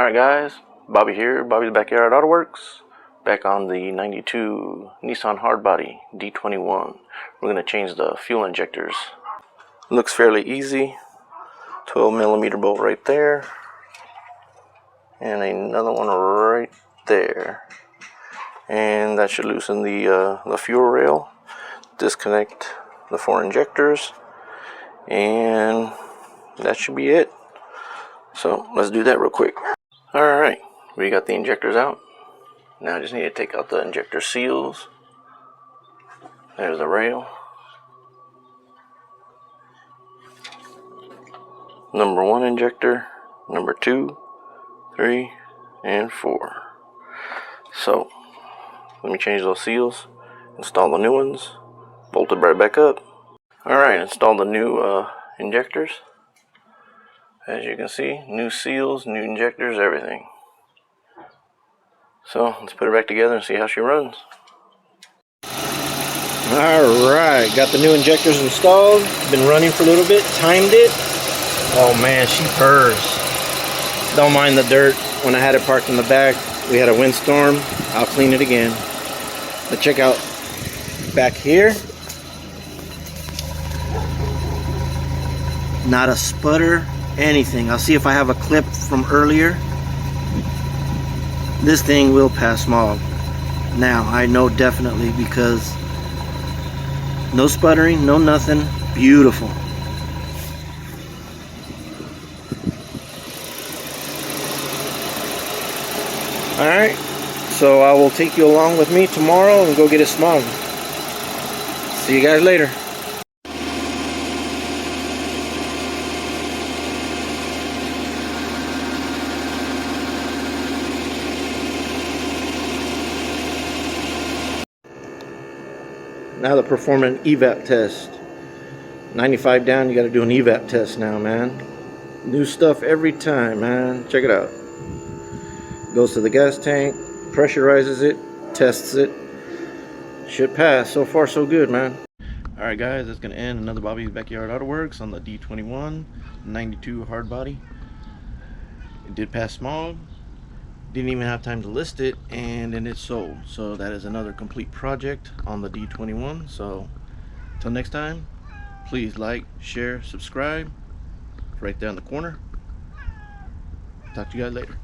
Alright guys, Bobby here, Bobby's Backyard Auto Works. Back on the 92 Nissan Hardbody D21. We're going to change the fuel injectors. Looks fairly easy. 12mm bolt right there. And another one right there. And that should loosen the fuel rail. Disconnect the 4 injectors. And that should be it. So let's do that real quick. Alright, we got the injectors out. Now I just need to take out the injector seals. There's the rail. Number 1 injector, number 2, 3, and 4. So let me change those seals, install the new ones, bolt it right back up. Alright, install the new injectors. As you can see, new seals, new injectors, everything. So let's put her back together and see how she runs. Alright, got the new injectors installed. Been running for a little bit, timed it. Oh man, she purrs. Don't mind the dirt. When I had it parked in the back, we had a windstorm. I'll clean it again. But check out back here. Not a sputter, anything. I'll see if I have a clip from earlier. This thing will pass smog. Now, I know definitely because no sputtering, no nothing. Beautiful. Alright, so I will take you along with me tomorrow and go get it smogged. See you guys later. Now to perform an evap test. 95 down, you got to do an evap test now, man. New stuff every time, man. Check it out. Goes to the gas tank, pressurizes it, tests it. Should pass. So far, so good, man. Alright guys, that's going to end another Bobby's Backyard Auto Works on the D21 92 Hardbody. It did pass smog. Didn't even have time to list it, and then it's sold. So that is another complete project on the D21. So until next time, please like, share, subscribe. Right there in the corner. Talk to you guys later.